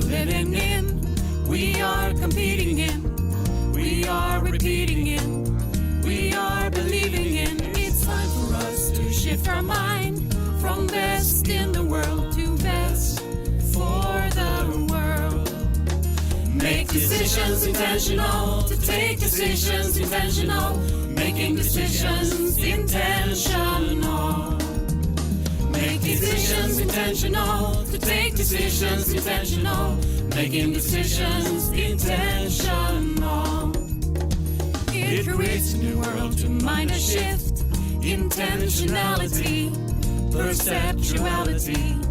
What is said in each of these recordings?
living in, we are competing in, we are repeating in, we are believing in. It's time for us to shift our mind from best in the world to best for the world. Make decisions intentional, to take decisions intentional, making decisions intentional. Make decisions intentional, to take decisions intentional, making decisions intentional. It creates a new world to mind a shift, intentionality, perceptuality,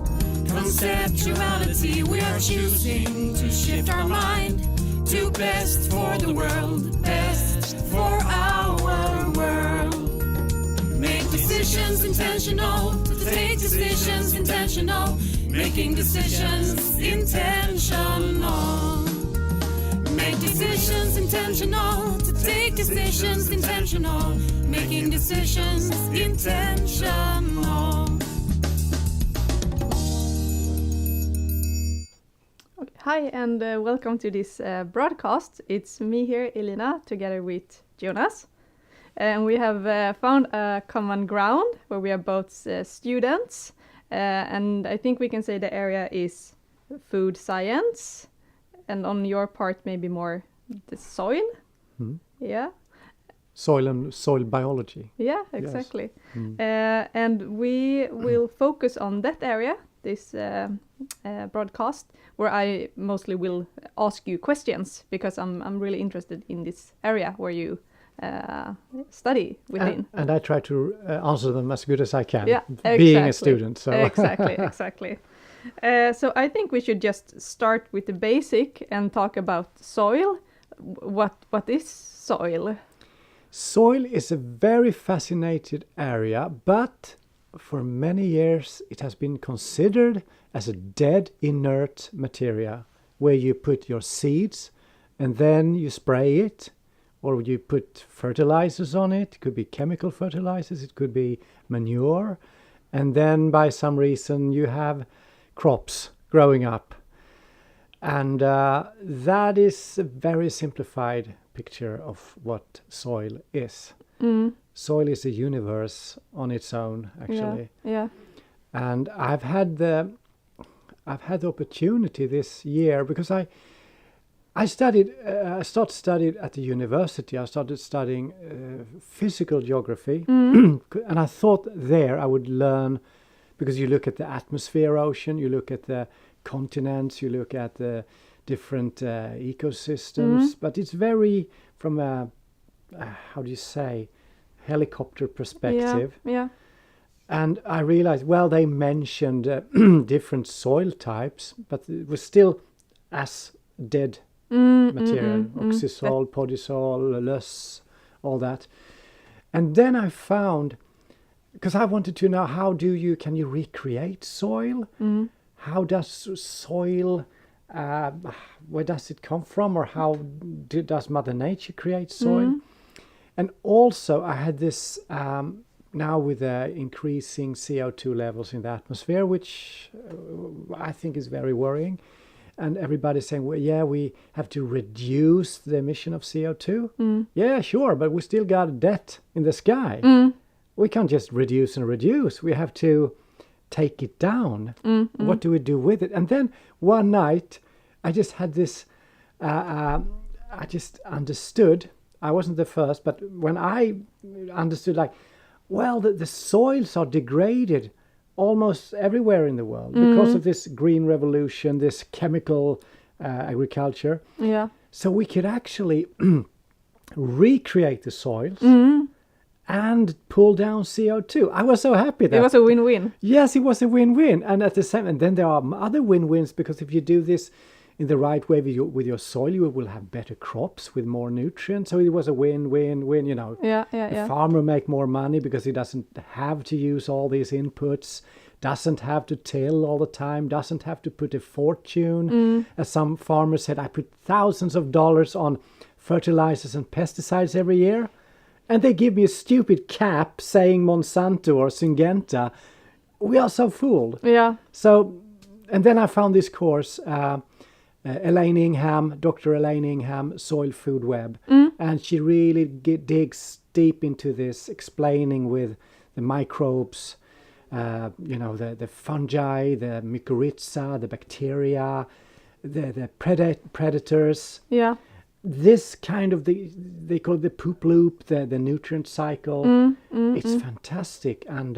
conceptuality. We are choosing to shift our mind to best for the world, best for our world. Make decisions intentional, to take decisions intentional, making decisions intentional. Make decisions intentional, to take decisions intentional, making decisions intentional. Hi and welcome to this broadcast. It's me here, Elina, together with Jonas. And we have found a common ground where we are both students. And I think we can say the area is food science. And on your part, maybe more the soil. Yeah. Soil biology. Yeah, exactly. Yes. And we will focus on that area, this broadcast, where I mostly will ask you questions because I'm really interested in this area where you study within. And I try to answer them as good as I can, Yeah, being exactly. a student. So. Exactly. So I think we should just start with the basic and talk about soil. What is soil? Soil is a very fascinating area, but for many years it has been considered as a dead, inert material where you put your seeds and then you spray it, or you put fertilizers on it. It could be chemical fertilizers, it could be manure, and then by some reason you have crops growing up. And that is a very simplified picture of what soil is. Soil is a universe on its own, actually. Yeah. And I've had the opportunity this year because I started studying at the university. I started studying physical geography, and I thought there I would learn, because you look at the atmosphere, ocean, you look at the continents, you look at the different ecosystems, but it's very from a how do you say, helicopter perspective. Yeah. And I realized, well, they mentioned different soil types, but it was still as dead material, oxysol, podisol, löss, all that. And then I found, because I wanted to know, can you recreate soil? How does soil, where does it come from, or how does Mother Nature create soil? And also I had this, now with the increasing CO2 levels in the atmosphere, which I think is very worrying. And everybody's saying, well, yeah, we have to reduce the emission of CO2. Yeah, sure, but we still got a debt in the sky. We can't just reduce and reduce. We have to take it down. What do we do with it? And then one night, I just had this, I just understood. I wasn't the first, but when I understood, like, well, the soils are degraded almost everywhere in the world because of this green revolution, this chemical agriculture. Yeah. So we could actually recreate the soils and pull down CO2. I was so happy that it was a win-win. Yes, it was a win-win. And at the same, and then there are other win-wins, because if you do this in the right way with your soil, you will have better crops with more nutrients. So it was a win-win-win, you know. Yeah. The farmer make more money because he doesn't have to use all these inputs, doesn't have to till all the time, doesn't have to put a fortune. As some farmers said, I put thousands of dollars on fertilizers and pesticides every year, and they give me a stupid cap saying Monsanto or Syngenta. We are so fooled. Yeah. So, and then I found this course, Elaine Ingham, Dr. Elaine Ingham, Soil Food Web. And she really digs deep into this, explaining with the microbes, the fungi, the mycorrhiza, the bacteria, the predators. Yeah. This kind of they call it the poop loop, the nutrient cycle. It's fantastic, and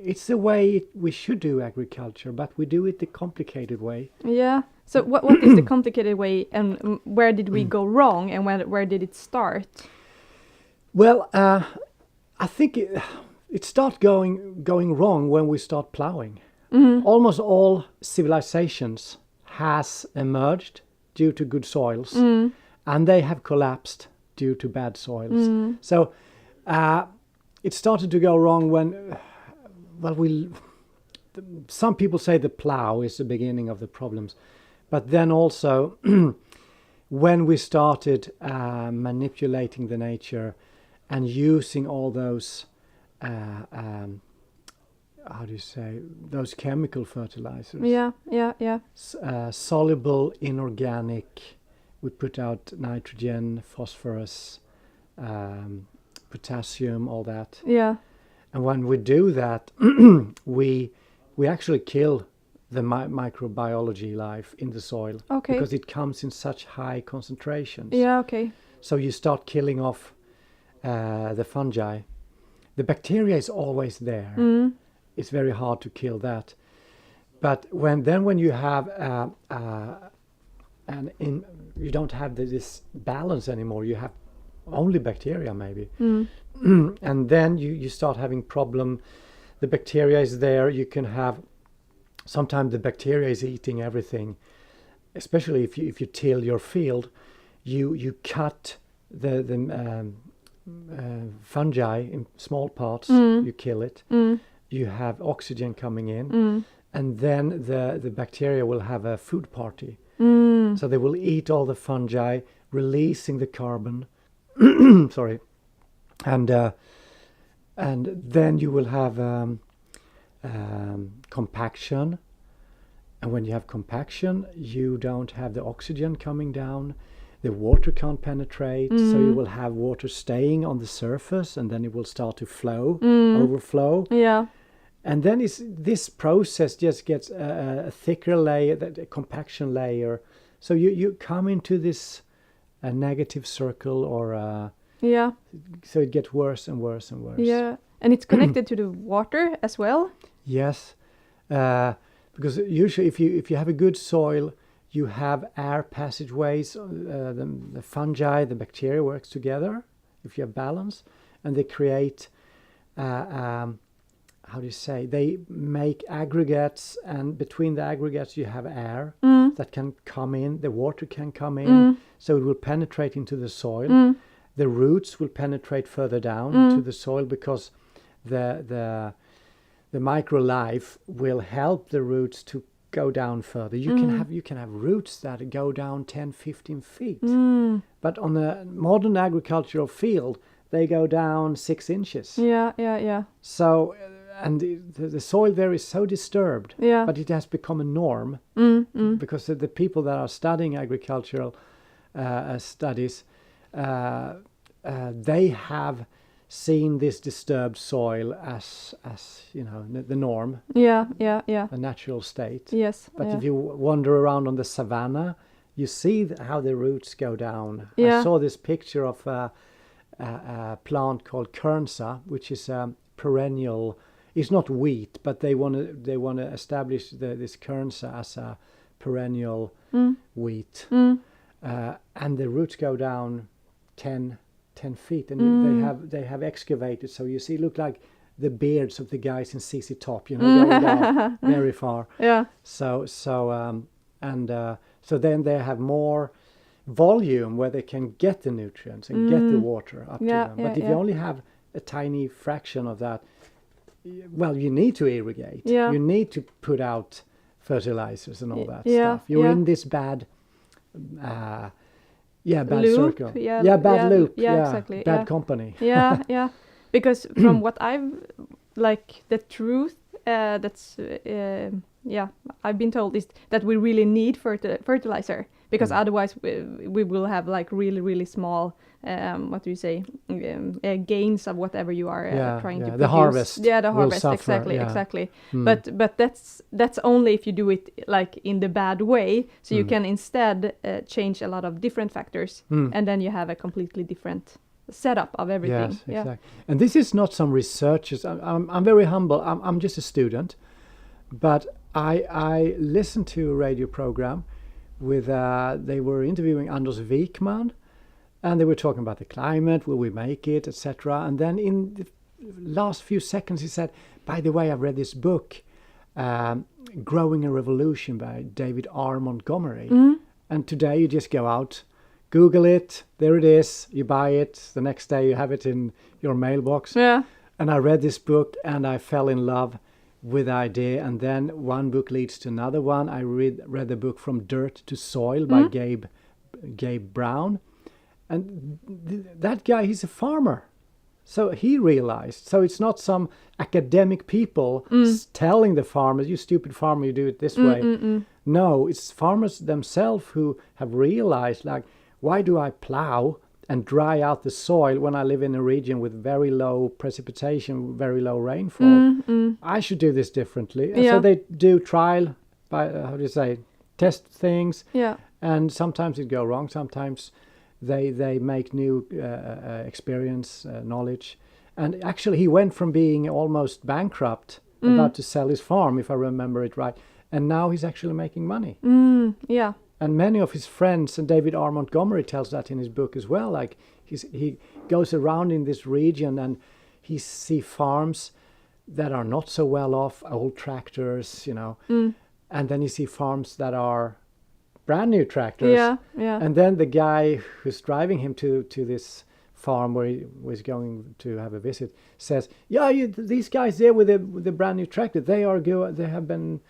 it's the way we should do agriculture, but we do it the complicated way. Yeah. So what is the complicated way, and where did we go wrong, and where did it start? Well, I think it starts going wrong when we start plowing. Almost all civilizations has emerged due to good soils, and they have collapsed due to bad soils. So it started to go wrong when, some people say the plow is the beginning of the problems, but then also when we started manipulating the nature and using all those those chemical fertilizers. Yeah. Soluble, inorganic. We put out nitrogen, phosphorus, potassium, all that. Yeah. And when we do that, we actually kill the microbiology life in the soil. Okay. Because it comes in such high concentrations. Yeah. Okay. So you start killing off the fungi. The bacteria is always there. It's very hard to kill that. But when you have you don't have this balance anymore. You have only bacteria maybe, and then you start having problem. The bacteria is there. You can have sometimes the bacteria is eating everything. Especially if you till your field, you cut the fungi in small parts. You kill it. You have oxygen coming in, and then the bacteria will have a food party. So they will eat all the fungi, releasing the carbon. Sorry, and then you will have compaction. And when you have compaction, you don't have the oxygen coming down. The water can't penetrate, so you will have water staying on the surface, and then it will start to flow, overflow. Yeah. And then this process just gets a thicker layer, a compaction layer. So you come into this negative circle, or Yeah. so it gets worse and worse and worse. Yeah. And it's connected to the water as well. Yes, because usually if you have a good soil, you have air passageways. The fungi, the bacteria works together. If you have balance, and they create. How do you say? They make aggregates, and between the aggregates you have air that can come in. The water can come in, so it will penetrate into the soil. The roots will penetrate further down into the soil because the micro life will help the roots to go down further. You can have roots that go down 10, 15 feet, but on a modern agricultural field they go down 6 inches. Yeah. So. And the soil there is so disturbed, but it has become a norm because the people that are studying agricultural studies, they have seen this disturbed soil as the norm, Yeah. a natural state. Yes. But yeah. if you wander around on the savannah, you see how the roots go down. Yeah. I saw this picture of a plant called Kernza, which is a perennial. It's not wheat, but they want to establish this Kernza as a perennial wheat, and the roots go down 10 feet, and they have excavated. So you see, look like the beards of the guys in CC Top, going down very far. Yeah. So then they have more volume where they can get the nutrients and get the water up to them. But if you only have a tiny fraction of that. Well, you need to irrigate. Yeah. You need to put out fertilizers and all that Yeah, stuff. You're yeah. in this bad bad Loop, circle. bad Loop. Yeah, exactly. Bad company. Yeah. Because from what I've the truth I've been told is that we really need fertilizer, because otherwise we will have like really, really small, what do you say, gains of whatever you are trying to produce. The harvest. Yeah, the will harvest, suffer, exactly. But that's only if you do it like in the bad way. So you can instead change a lot of different factors, and then you have a completely different setup of everything. Yes, exactly. And this is not some researchers. I'm very humble. I'm just a student, but I listened to a radio program with they were interviewing Anders Wijkman, and they were talking about the climate, will we make it, etc. And then in the last few seconds he said, by the way, I've read this book, Growing a Revolution by David R. Montgomery. And today you just go out, Google it, there it is, you buy it, the next day you have it in your mailbox. Yeah. And I read this book and I fell in love with the idea, and then one book leads to another one. I read the book From Dirt to Soil by Gabe Brown. And that guy, he's a farmer. So he realized, so it's not some academic people telling the farmers, you stupid farmer, you do it this way. No, it's farmers themselves who have realized, like, why do I plow and dry out the soil when I live in a region with very low precipitation, very low rainfall? I should do this differently. And so they do trial, by test things. Yeah. And sometimes it go wrong. Sometimes they make new experience, knowledge. And actually he went from being almost bankrupt, about to sell his farm, if I remember it right. And now he's actually making money. Yeah. And many of his friends, and David R. Montgomery tells that in his book as well, like he goes around in this region and he sees farms that are not so well off, old tractors, and then you see farms that are brand new tractors. Yeah, yeah. And then the guy who's driving him to this farm where he was going to have a visit says, these guys there with the brand new tractor, they have been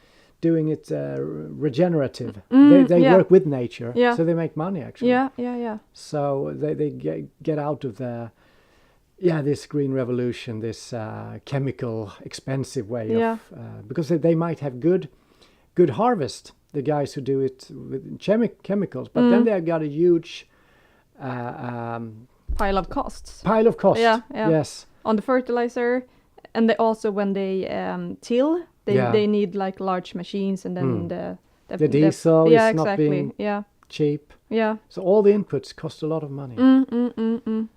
doing it regenerative. They work with nature, so they make money actually. Yeah. So they get out of this green revolution, this chemical expensive way of because they might have good harvest, the guys who do it with chemicals, but then they have got a huge pile of costs. Yeah. Yes. On the fertilizer, and they also when they till. They need like large machines, and then the diesel is not being cheap. Yeah. So all the inputs cost a lot of money.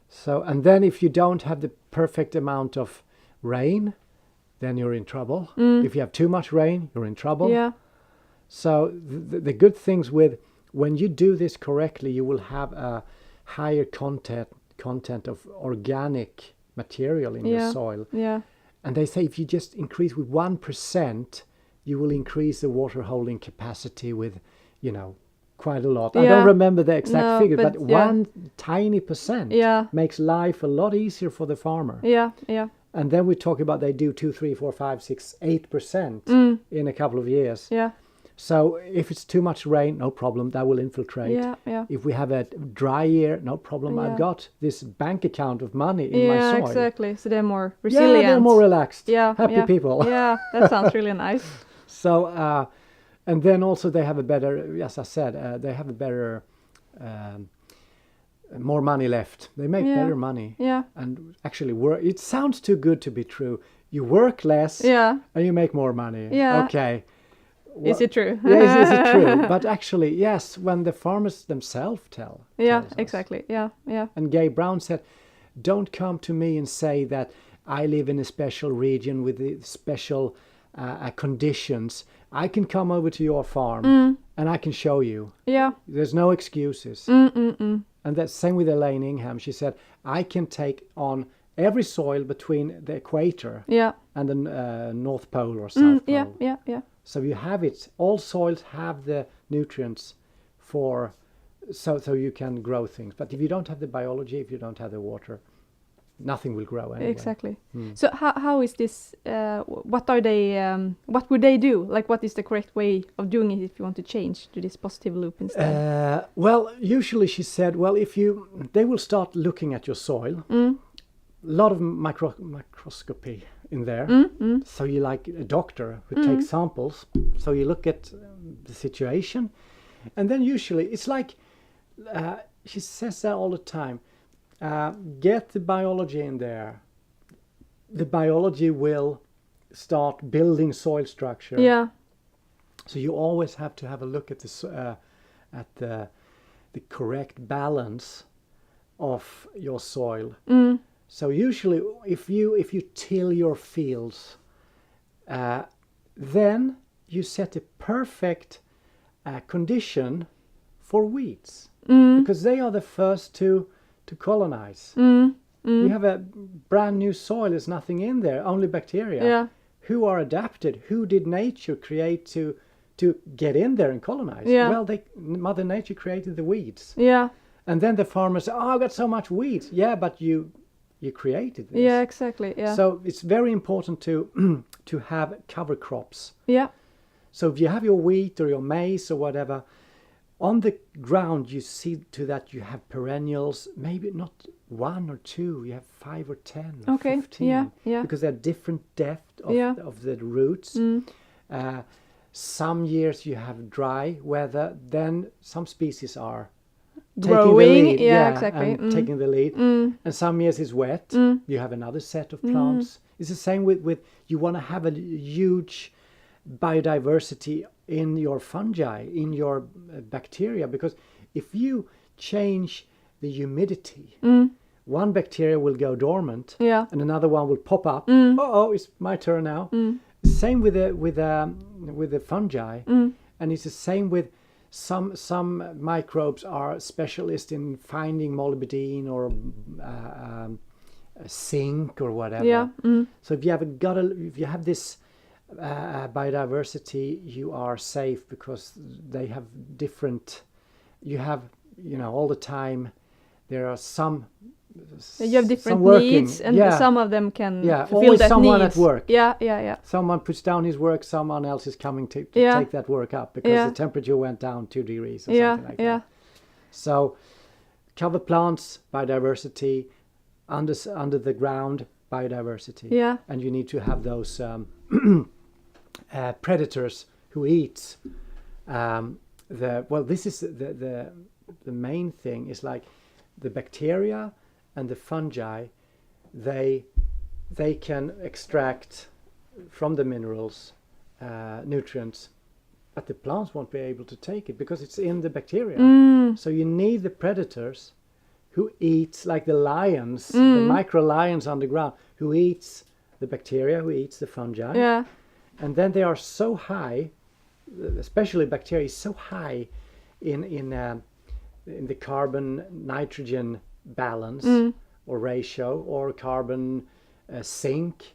So, and then if you don't have the perfect amount of rain, then you're in trouble. If you have too much rain, you're in trouble. Yeah. So the good things with when you do this correctly, you will have a higher content of organic material in your soil. Yeah. And they say if you just increase with 1%, you will increase the water holding capacity with, quite a lot. I don't remember the exact figure, but one tiny percent makes life a lot easier for the farmer. Yeah. And then we talk about they do 2, 3, 4, 5, 6, 8% in a couple of years. Yeah. So if it's too much rain, no problem, that will infiltrate. Yeah. If we have a dry year, no problem. I've got this bank account of money in my soil. Yeah, exactly. So they're more resilient. Yeah, they're more relaxed. Yeah, happy people. Yeah, that sounds really nice. So, and then also they have a better, as I said, they have a better, more money left. They make better money. Yeah. And actually work. It sounds too good to be true. You work less. Yeah. And you make more money. Yeah. Okay. Is it true? Yes, is it true? But actually, yes, when the farmers themselves tell. Yeah, exactly. Yeah. And Gabe Brown said, don't come to me and say that I live in a special region with the special conditions. I can come over to your farm and I can show you. Yeah. There's no excuses. And that's same with Elaine Ingham. She said, I can take on every soil between the equator and the North Pole or South Pole. Yeah. So you have it. All soils have the nutrients so you can grow things. But if you don't have the biology, if you don't have the water, nothing will grow anyway. Exactly. So how is this? What are they? What would they do? Like, what is the correct way of doing it if you want to change to this positive loop instead? Well, usually she said, well, they will start looking at your soil. A lot of microscopy in there. So you like a doctor who takes samples. So you look at the situation, and then usually it's like she says that all the time. Get the biology in there. The biology will start building soil structure. Yeah. So you always have to have a look at the correct balance of your soil. So usually, if you till your fields, then you set a perfect condition for weeds, because they are the first to colonize. You have a brand new soil. There's nothing in there, only bacteria. Yeah. Who are adapted? Who did nature create to get in there and colonize? Yeah. Well, Mother Nature created the weeds. Yeah. And then the farmers say, "Oh, I got so much weeds." Yeah, but you created this. Yeah, exactly. Yeah. So it's very important to to have cover crops. Yeah. So if you have your wheat or your maize or whatever on the ground, you see to that you have perennials. Maybe not 1 or 2. You have 5 or 10 or Okay. 15. Yeah. Yeah. Because they're different depth of the roots. Some years you have dry weather. Then some species are Growing. taking the lead, Yeah, exactly. and taking the lead. And some years it's wet. You have another set of plants. It's the same with you want to have a huge biodiversity in your fungi, in your bacteria, because if you change the humidity, one bacteria will go dormant, Yeah. and another one will pop up. Oh, it's my turn now. Same with the fungi, and it's the same with some microbes are specialists in finding molybdenum or zinc or whatever. Yeah. So if you have this biodiversity, you are safe, because they have different. You have all the time. There are some. You have different some working. needs, and Yeah. some of them can Yeah, fulfill always that someone needs. at work. Yeah. Yeah. Yeah. Someone puts down his work, someone else is coming to Yeah. take that work up, because Yeah. the temperature went down 2 degrees or Yeah. something like Yeah. that. So cover plants, biodiversity, under the ground, biodiversity. Yeah. And you need to have those predators who eat this is the main thing is like the bacteria and the fungi. They can extract from the minerals nutrients, but the plants won't be able to take it because it's in the bacteria. So you need the predators who eats, like the lions, the micro lions on the ground, who eats the bacteria, who eats the fungi. Yeah. And then they are so high, especially bacteria is so high in the carbon nitrogen balance or ratio, or carbon zinc.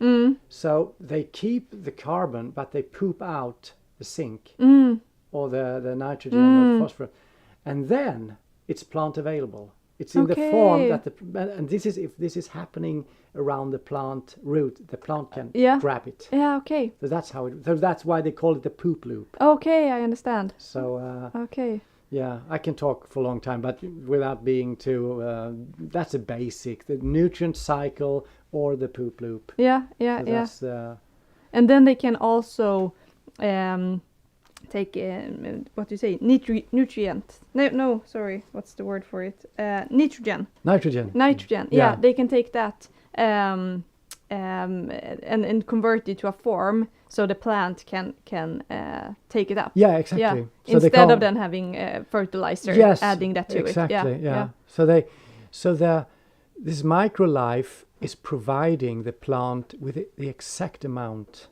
So they keep the carbon, but they poop out the zinc or the nitrogen or the phosphorus, and then it's plant available. It's in the form Okay. that and if this is happening around the plant root, the plant can Yeah. grab it. Yeah. Okay. So that's why they call it the poop loop. Okay. I understand. So Okay. yeah, I can talk for a long time, but without being too. That's a basic, the nutrient cycle or the poop loop. Yeah. Yeah. So Yeah. that's And then they can also take what do you say, nutrient. No, sorry, what's the word for it? Nitrogen. nitrogen. Nitrogen. Yeah. Yeah, they can take that and convert it to a form so the plant can take it up. Yeah, exactly. Yeah. So they Instead can't- of then having fertilizer, Yes, adding that to exactly, it. yeah. So this microlife is providing the plant with the exact amount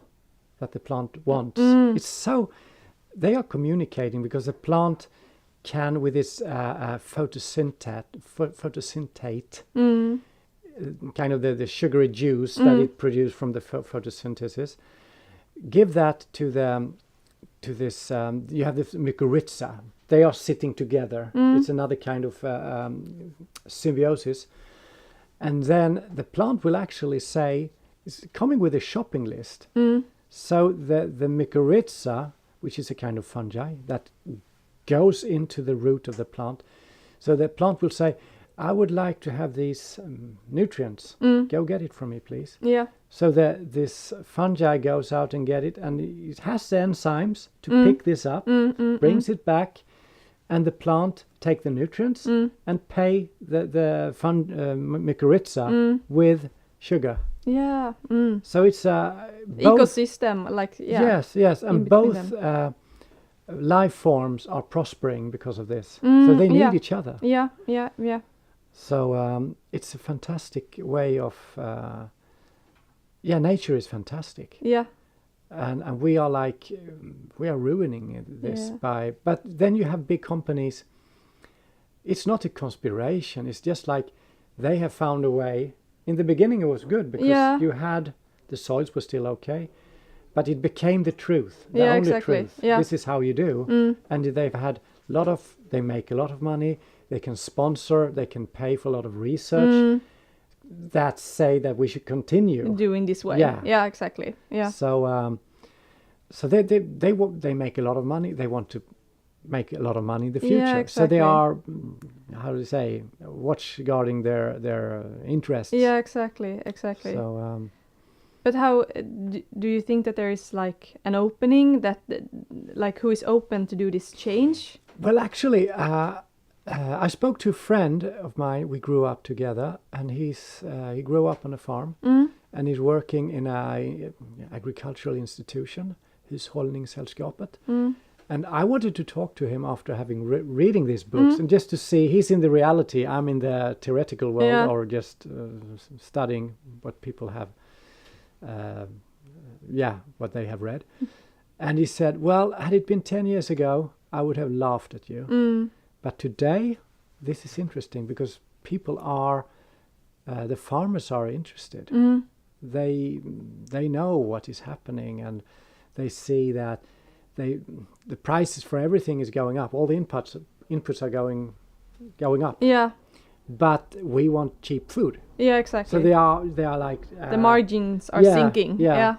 that the plant wants. It's so they are communicating because the plant can, with this photosynthate, kind of the sugary juice that it produced from the photosynthesis, give that to this. You have this mycorrhiza. They are sitting together. It's another kind of symbiosis, and then the plant will actually say, it's coming with a shopping list. So the mycorrhiza, which is a kind of fungi that goes into the root of the plant, so the plant will say, I would like to have these nutrients. Go get it from me, please. Yeah. So that this fungi goes out and get it, and it has the enzymes to pick this up, brings it back, and the plant take the nutrients and pay the mycorrhiza with sugar. Yeah. So it's both, Ecosystem, like, yeah. yes, in and between both life forms are prospering because of this. So they need yeah. each other. Yeah, yeah, yeah. So it's a fantastic way of, nature is fantastic. Yeah. And we are like, we are ruining this Yeah. but then you have big companies. It's not a conspiration. It's just like they have found a way. In the beginning it was good because Yeah. you had, the soils were still okay, but it became the truth, the Yeah, only exactly. truth. Yeah. This is how you do. And they've had they make a lot of money, they can sponsor, they can pay for a lot of research that say that we should continue. Doing this way. Yeah. Yeah, exactly. Yeah. So they make a lot of money. They want to make a lot of money in the future. Yeah, So they exactly. are, how do you say, watchguarding their interests. Yeah, exactly. Exactly. So But how do you think that there is like an opening that like who is open to do this change? well, actually, I spoke to a friend of mine. We grew up together, and he grew up on a farm, and he's working in a agricultural institution. He's Hållningssällskapet. And I wanted to talk to him after having reading these books, and just to see, he's in the reality, I'm in the theoretical world, Yeah. or just studying what people have, what they have read. And he said, well, had it been 10 years ago, I would have laughed at you. But today, this is interesting because people are, the farmers are interested. They know what is happening, and they see that the prices for everything is going up. All the inputs are going up. Yeah. But we want cheap food. Yeah, exactly. So they are like the margins are yeah, sinking. yeah.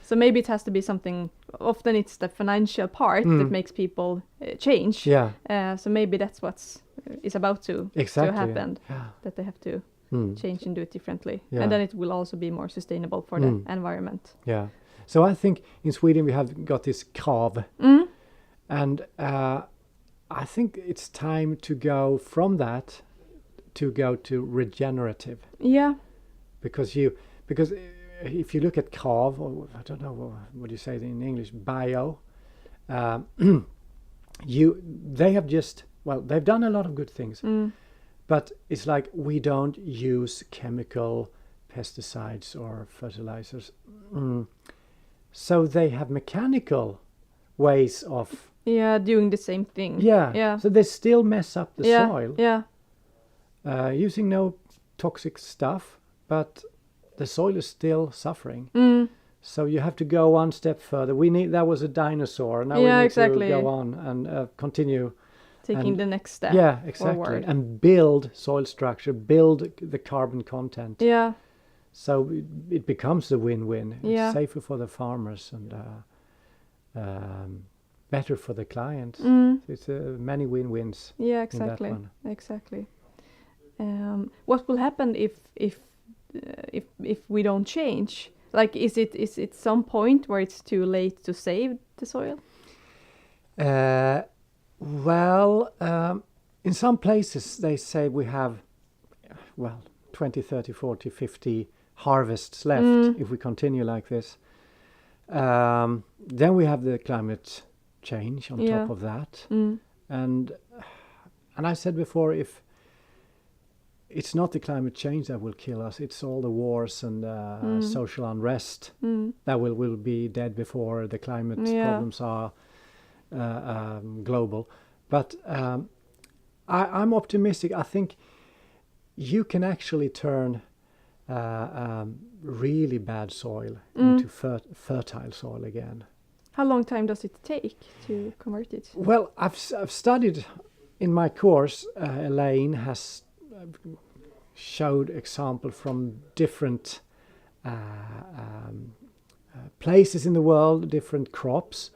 So maybe it has to be something. Often it's the financial part that makes people change. Yeah, So maybe that's what's is about to exactly. happen. Yeah. That they have to change and do it differently, Yeah. and then it will also be more sustainable for the environment. Yeah. So I think in Sweden we have got this KRAV, and I think it's time to go from that to go to regenerative, Yeah. because if you look at KRAV, or I don't know what you say in English, bio, they have just, well, they've done a lot of good things, but it's like we don't use chemical pesticides or fertilizers. So they have mechanical ways of Doing the same thing. yeah. So they still mess up the Yeah. soil Yeah. using no toxic stuff, but the soil is still suffering. So you have to go one step further. That was a dinosaur. Now we need exactly. to go on and continue. Taking And- the next step. Yeah, exactly. forward. And build soil structure, build the carbon content. Yeah. So it becomes a win-win. Yeah. It's safer for the farmers and better for the clients. It's many win-wins Yeah. in that Exactly. one. Exactly. What will happen if we don't change? Like, is it some point where it's too late to save the soil? In some places they say we have, 20, 30, 40, 50 harvests left if we continue like this. Then we have the climate change on top of that. And I said before, if it's not the climate change that will kill us, it's all the wars and social unrest that will be dead before the climate problems are global. But I'm optimistic. I think you can actually turn really bad soil into fertile soil again. How long time does it take to convert it? Well, I've studied in my course. Elaine has showed example from different places in the world, different crops,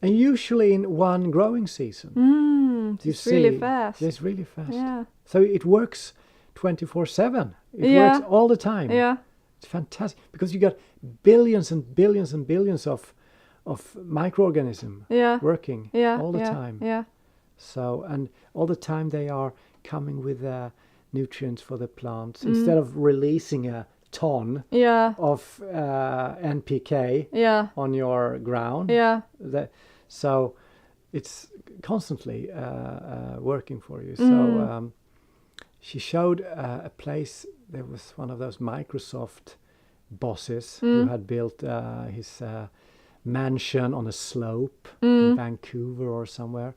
and usually in one growing season. You It's really see, fast. It's really fast. Yeah. So it works 24/7. It Yeah. works all the time. Yeah. It's fantastic because you got billions and billions and billions of microorganisms Yeah. working Yeah. all the yeah, time. Yeah. So, and all the time they are coming with nutrients for the plants. Instead of releasing a ton Yeah. of NPK Yeah. on your ground, Yeah. so it's constantly working for you. So she showed a place. There was one of those Microsoft bosses who had built his mansion on a slope in Vancouver or somewhere.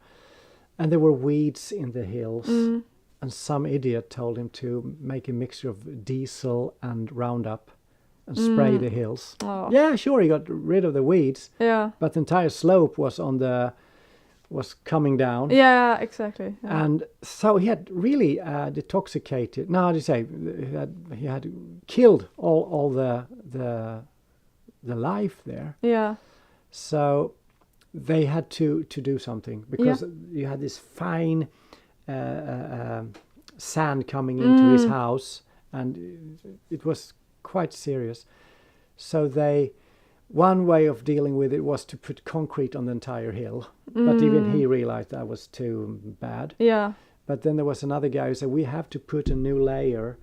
And there were weeds in the hills. And some idiot told him to make a mixture of diesel and Roundup and spray the hills. Oh. Yeah, sure, he got rid of the weeds, Yeah. but the entire slope was coming down. Yeah. Exactly. Yeah. And so he had really detoxicated. No, how do you say? He had killed all the life there. Yeah. So they had to do something because you had this fine sand coming into his house, and it was quite serious. So one way of dealing with it was to put concrete on the entire hill, but even he realized that was too bad. Yeah. But then there was another guy who said we have to put a new layer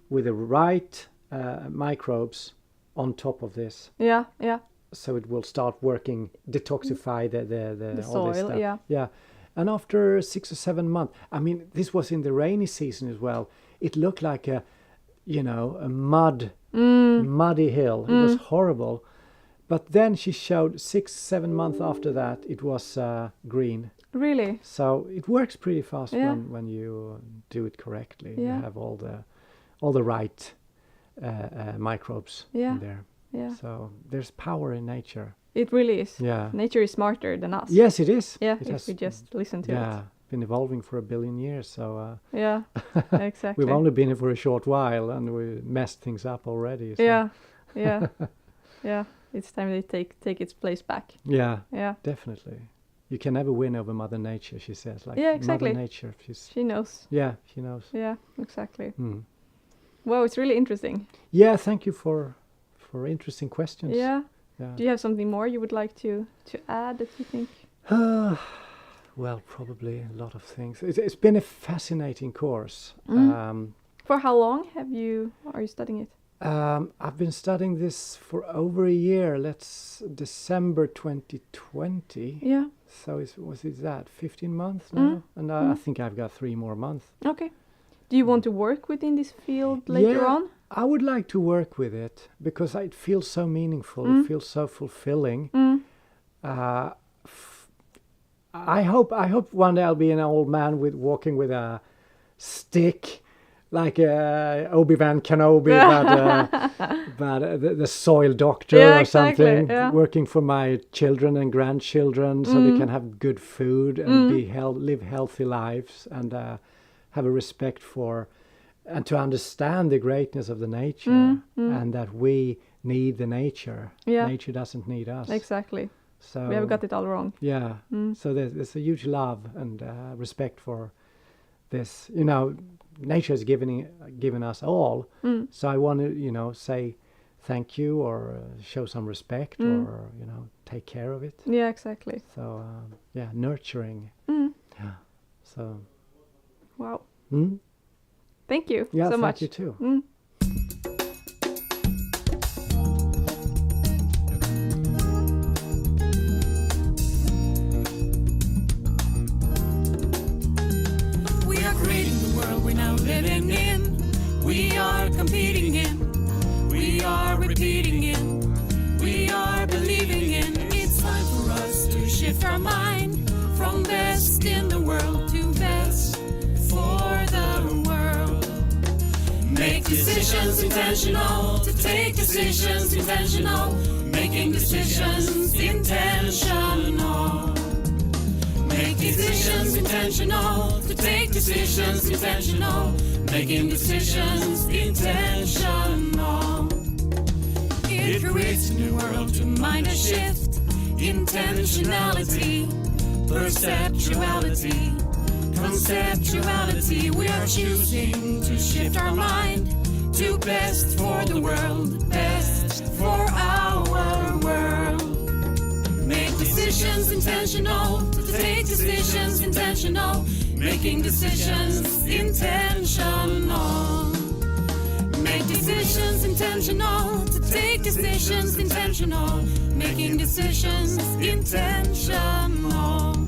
with the right microbes on top of this, Yeah. Yeah. so it will start working, detoxify the all this soil. stuff. Yeah. Yeah. And after 6 or 7 months, I mean, this was in the rainy season as well. It looked like a muddy hill. It was horrible. But then she showed 6, 7 months after that, it was green. Really. So it works pretty fast Yeah. when you do it correctly. Yeah. You have all the right microbes Yeah. in there. Yeah. So there's power in nature. It really is. Yeah. Nature is smarter than us. Yes, it is. Yeah. It If has we just listen to yeah been evolving for 1 billion years. So it. Yeah. Exactly. we've only been here for a short while, and we messed things up already. So. Yeah. Yeah. Yeah. It's time they take its place back. Yeah, Yeah. definitely. You can never win over Mother Nature, she says. Like Yeah, exactly. Mother Nature, She knows. yeah, she knows. Yeah. Exactly. Mm. Wow, it's really interesting. Yeah, thank you for interesting questions. Yeah. Yeah. Do you have something more you would like to add that you think? Well, probably a lot of things. It's been a fascinating course. For how long are you studying it? I've been studying this for over a year. December 2020. Yeah. So was it that 15 months now? And I think I've got 3 more months. Okay. Do you want to work within this field later Yeah. on? I would like to work with it because it feels so meaningful. It feels so fulfilling. I hope one day I'll be an old man walking with a stick, like Obi-Wan Kenobi, but the soil doctor Yeah, or exactly, something, yeah. working for my children and grandchildren, so they can have good food and live healthy lives, and have a respect for. And to understand the greatness of the nature, and that we need the nature. Yeah. Nature doesn't need us. Exactly. So We have got it all wrong. yeah. So there's a huge love and respect for this. Nature has given us all. So I want to say thank you, or show some respect, or take care of it. Yeah, exactly. So nurturing. Yeah. So. Wow. Mm? Thank you Yeah, so thank much. you too. We are creating the world we're now living in. We are competing in. We are repeating in. We are believing in. It's time for us to shift our mind from best in the world to best for the world. Make decisions intentional, to take decisions intentional, making decisions intentional. Make decisions intentional, to take decisions intentional, making decisions intentional. It creates a new world to mind a shift, intentionality, perceptuality, conceptuality. We are choosing to shift our mind to best for the world, best for our world. Make decisions intentional, to take decisions intentional, making decisions intentional. Make decisions intentional, to take decisions intentional, making decisions intentional.